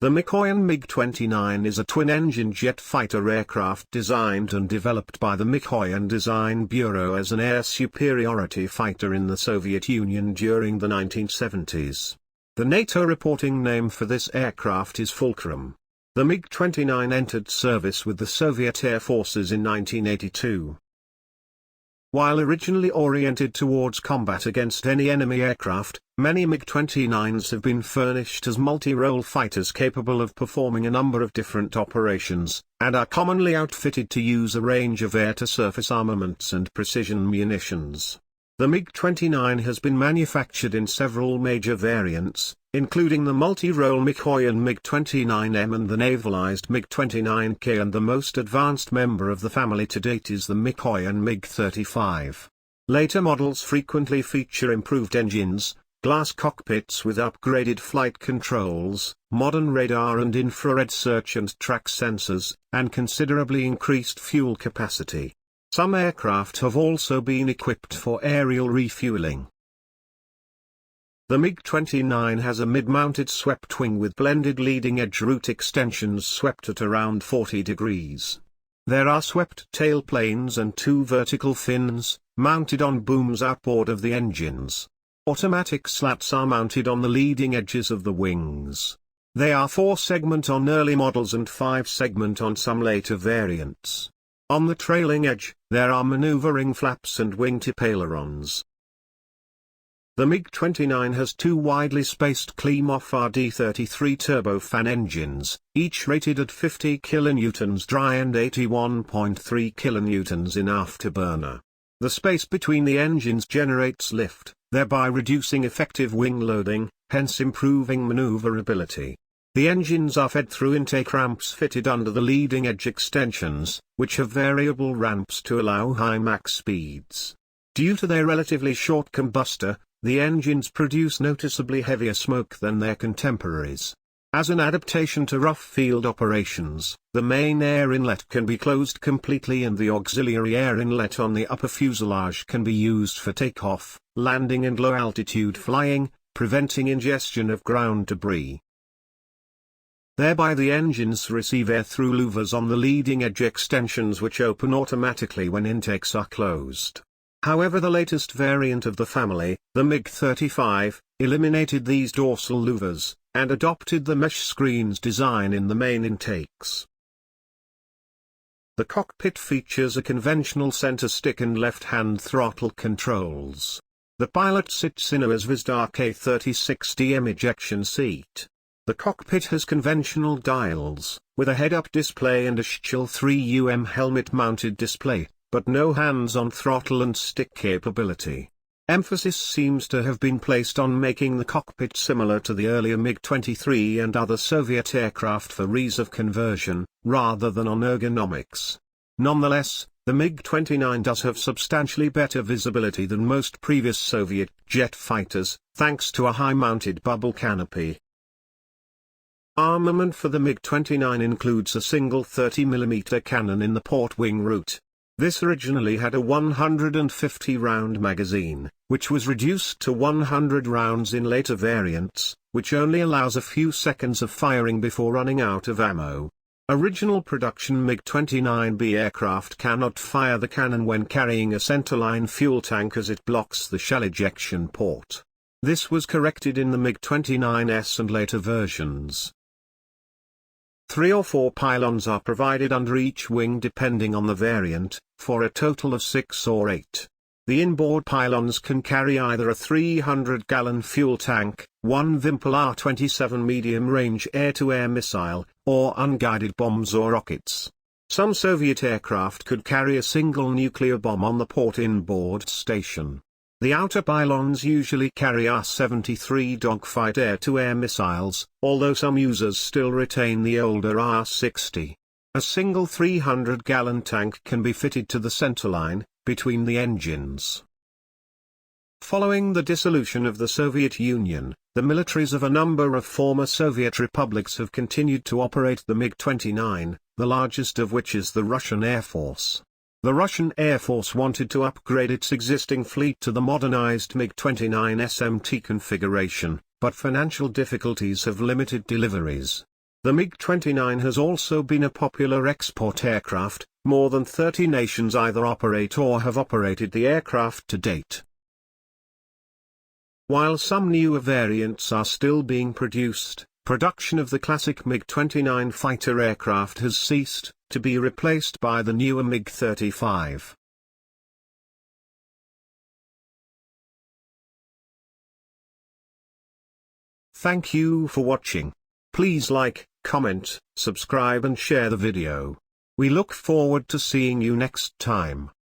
The Mikoyan MiG-29 is a twin-engine jet fighter aircraft designed and developed by the Mikoyan Design Bureau as an air superiority fighter in the Soviet Union during the 1970s. The NATO reporting name for this aircraft is Fulcrum. The MiG-29 entered service with the Soviet Air Forces in 1982. While originally oriented towards combat against any enemy aircraft, many MiG-29s have been furnished as multi-role fighters capable of performing a number of different operations, and are commonly outfitted to use a range of air-to-surface armaments and precision munitions. The MiG-29 has been manufactured in several major variants, including the multi-role Mikoyan MiG-29M and the navalized MiG-29K, and the most advanced member of the family to date is the Mikoyan MiG-35. Later models frequently feature improved engines, glass cockpits with upgraded flight controls, modern radar and infrared search and track sensors, and considerably increased fuel capacity. Some aircraft have also been equipped for aerial refueling. The MiG-29 has a mid-mounted swept wing with blended leading-edge root extensions swept at around 40 degrees. There are swept tailplanes and two vertical fins, mounted on booms outboard of the engines. Automatic slats are mounted on the leading edges of the wings. They are 4-segment on early models and 5-segment on some later variants. On the trailing edge, there are maneuvering flaps and wingtip ailerons. The MiG-29 has two widely spaced Klimov RD-33 turbofan engines, each rated at 50 kN dry and 81.3 kN in afterburner. The space between the engines generates lift, thereby reducing effective wing loading, hence improving maneuverability. The engines are fed through intake ramps fitted under the leading edge extensions, which have variable ramps to allow high max speeds. Due to their relatively short combustor, the engines produce noticeably heavier smoke than their contemporaries. As an adaptation to rough field operations, the main air inlet can be closed completely and the auxiliary air inlet on the upper fuselage can be used for takeoff, landing and low-altitude flying, preventing ingestion of ground debris. Thereby the engines receive air through louvers on the leading edge extensions which open automatically when intakes are closed. However, the latest variant of the family, the MiG-35, eliminated these dorsal louvers, and adopted the mesh screens design in the main intakes. The cockpit features a conventional center stick and left-hand throttle controls. The pilot sits in a Zvezda K-3060M ejection seat. The cockpit has conventional dials, with a head-up display and a Schell 3UM helmet-mounted display, but no hands-on throttle and stick capability. Emphasis seems to have been placed on making the cockpit similar to the earlier MiG-23 and other Soviet aircraft for ease of conversion, rather than on ergonomics. Nonetheless, the MiG-29 does have substantially better visibility than most previous Soviet jet fighters, thanks to a high-mounted bubble canopy. Armament for the MiG-29 includes a single 30mm cannon in the port wing root. This originally had a 150-round magazine, which was reduced to 100 rounds in later variants, which only allows a few seconds of firing before running out of ammo. Original production MiG-29B aircraft cannot fire the cannon when carrying a centerline fuel tank as it blocks the shell ejection port. This was corrected in the MiG-29S and later versions. 3 or 4 pylons are provided under each wing depending on the variant, for a total of 6 or 8. The inboard pylons can carry either a 300-gallon fuel tank, one Vimpel R-27 medium-range air-to-air missile, or unguided bombs or rockets. Some Soviet aircraft could carry a single nuclear bomb on the port inboard station. The outer pylons usually carry R-73 dogfight air-to-air missiles, although some users still retain the older R-60. A single 300-gallon tank can be fitted to the centerline, between the engines. Following the dissolution of the Soviet Union, the militaries of a number of former Soviet republics have continued to operate the MiG-29, the largest of which is the Russian Air Force. The Russian Air Force wanted to upgrade its existing fleet to the modernized MiG-29 SMT configuration, but financial difficulties have limited deliveries. The MiG-29 has also been a popular export aircraft. More than 30 nations either operate or have operated the aircraft to date. While some newer variants are still being produced, production of the classic MiG-29 fighter aircraft has ceased, to be replaced by the newer MiG-35. Thank you for watching. Please like, comment, subscribe and share the video. We look forward to seeing you next time.